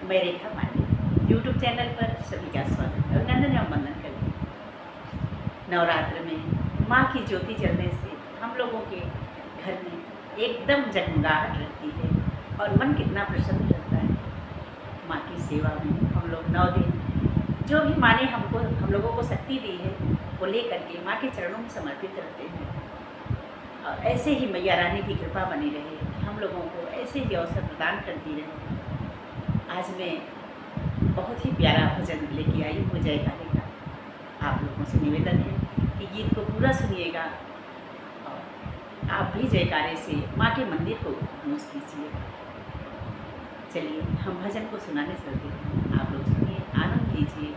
मैं रेखा Pandey YouTube channel पर सभी का स्वागत है और नंदन एवं वंदन करती हूँ। नवरात्र में माँ की ज्योति जलने से हम लोगों के घर में एकदम जगमगाहट रहती है और मन कितना प्रसन्न रहता है। माँ की सेवा में हम लोग 9 दिन जो भी माँ ने हम लोगों को शक्ति दी है वो ले करके माँ के चरणों में समर्पित रहते हैं। और ऐसे ही मैया रानी की कृपा बनी रहे, हम लोगों को ऐसे ही अवसर प्रदान करती रहे। आज मैं बहुत ही प्यारा भजन लेके आई हूँ जयकारे का। आप लोगों से निवेदन है कि गीत को पूरा सुनिएगा और आप भी जयकारे से माँ के मंदिर को गूंज कीजिए। चलिए हम भजन को सुनाने चलते हैं, आप लोग सुनिए, आनंद लीजिए।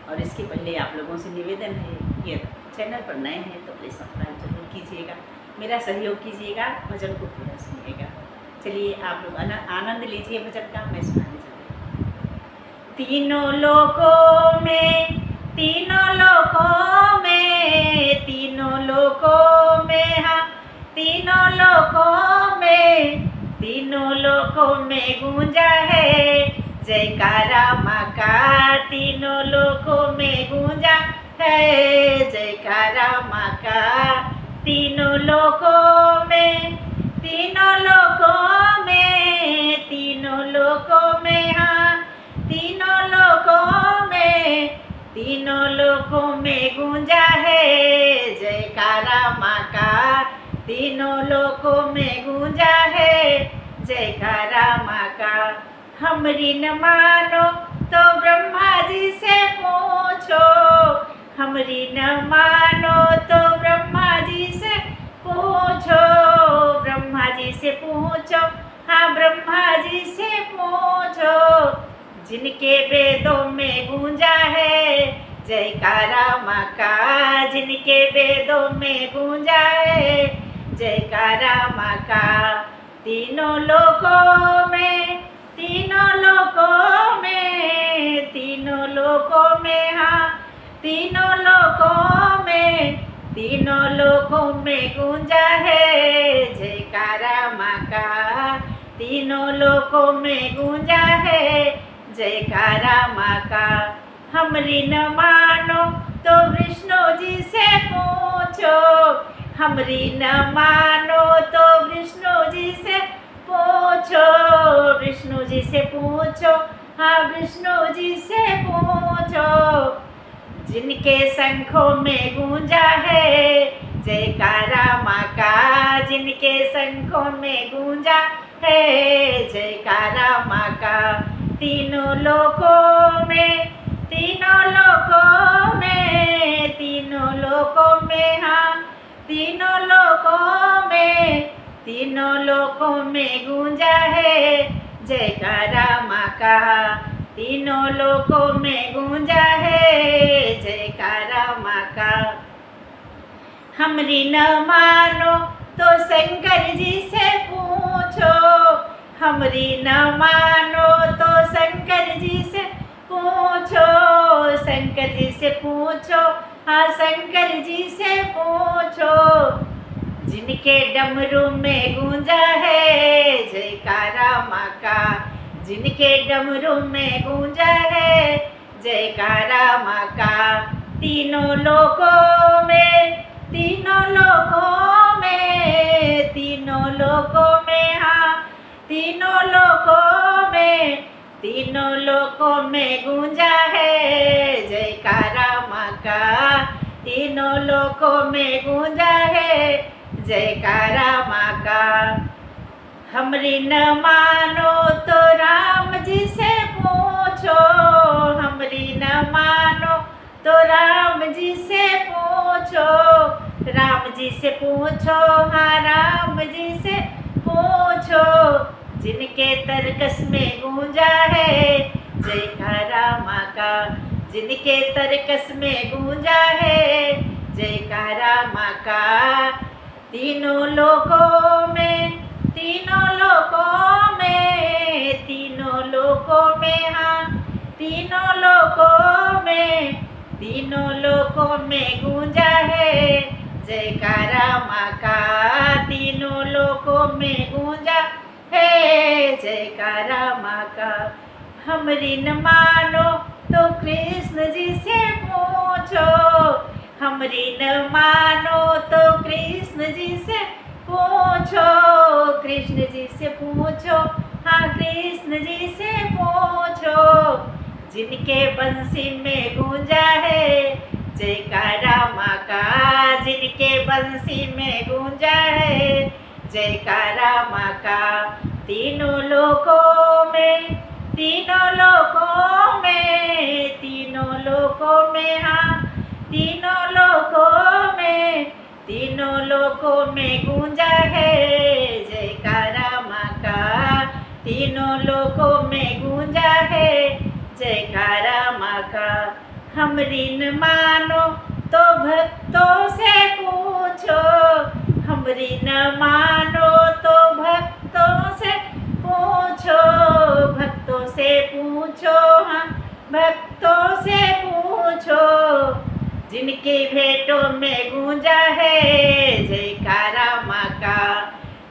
और इसके पहले आप लोगों से निवेदन है कि चैनल पर नए हैं तो प्लीज़ सब्सक्राइब जरूर कीजिएगा, मेरा सहयोग कीजिएगा, भजन को पूरा सुनिएगा। चलिए आप लोग आनंद लीजिए भजन का, मैं सुनाने चलती हूँ। तीनों लोकों में, तीनों लोकों में, तीनों लोकों में, हाँ तीनों लोकों में, तीनों लोकों में गूंजा है जयकारा माँ का। तीनों लोकों में गूंजा है जयकारा माँ का। तीनों लोकों में, तीनों लोकों में, तीनों लोकों में, हाँ तीनों लोकों में, तीनों लोकों में गूंजा है जयकारा माँ का। तीनों लोकों में गूंजा है जयकारा माँ का। हमरी न मानो तो ब्रह्मा जी से पूछो, हमरी न मानो तो ब्रह्मा जी से पूछो, ब्रह्मा जी से पूछो, हाँ ब्रह्मा जी से पूछो। जिनके वेदों में गूंजा है जयकारा माँ का, जिनके वेदों में गूंजा है जयकारा माँ का। तीनों लोकों में, तीनों लोकों में, तीनों लोकों में, हाँ तीनों लोकों में, तीनों लोकों में गूंजा है जयकारा माँ का। तीनों लोकों में गूंजा है जयकारा माँ का। हमरी न मानो तो विष्णु जी से पूछो, हमरी न मानो तो विष्णु जी से पूछो, विष्णु जी से पूछो, हाँ विष्णु जी से पूछो। जिनके शंखों में गूंजा है जयकारा माँ का, जिनके शंखों में गूंजा है जयकारा माँ का। तीनों लोकों में, तीनों लोकों में, तीनों लोकों में, हाँ तीनों लोकों में, तीनों लोकों में गूंजा है जयकारा माँ का। तीनों लोकों में गूंजा है जयकारा माँ का। हमरी न मानो तो शंकर जी से पूछो, हमरी न मानो तो शंकर जी से पूछो, शंकर जी से पूछो, हाँ शंकर जी से पूछो। जिनके डमरू में गूंजा है जयकारा माँ का, जिनके डमरू में गूंजा है जयकारा माँ का। तीनों लोकों में, तीनों लोकों में, तीनों लोकों में, हाँ तीनों लोकों में, तीनों लोकों में गूंजा है जयकारा माँ का। तीनों लोकों में गूंजा है जयकारा माँ का। हमरी न मानो तो राम जी से पूछो, हमरी न मानो तो राम जी से पूछो, राम जी से पूछो, हाँ राम जी से पूछो। जिनके तरकस में गूंजा है जयकारा माँ का, जिनके तरकस में गूंजा है जयकारा माँ का। तीनों लोकों में, तीनों लोकों में, तीनों लोकों में, हाँ तीनों लोकों में, तीनों लोकों में गूंजा है जयकारा माँ का। तीनों लोकों में गूंजा है जयकारा माँ का। हमरी न मानो तो कृष्ण जी से पूछो, हमरी न मानो तो कृष्ण जी से पूछो, कृष्ण जी से पूछो, हाँ कृष्ण जी से पूछो। जिनके बंसी में गूंजा है जयकारा माँ का, जिनके बंसी में गूंजा है जयकारा माँ का। तीनों लोकों में, तीनों लोकों में, तीनों लोकों में, हाँ तीनों लोकों में, तीनों लोकों में गूंजा है जयकारा माँ का, तीनों लोकों में गूंजा है जयकारा माँ का। हमरी न मानो तो भक्तों से पूछो, हमरी न मानो तो भक्तों से पूछो, भक्तों से पूछो, हाँ भक्तों से पूछो। जिनके भेंटों में गूंजा है जयकारा माँ का,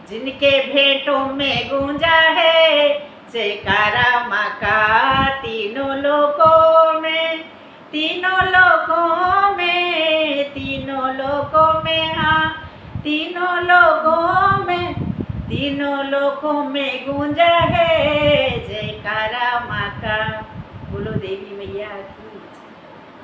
जिनके भेंटों में गूंजा है जयकारा माँ का। तीनों लोकों में, तीनों लोकों में, तीनों लोकों में, हाँ तीनों लोकों में, तीनों लोकों में गूंजा है जयकारा माँ का। बोलो देवी मैया की।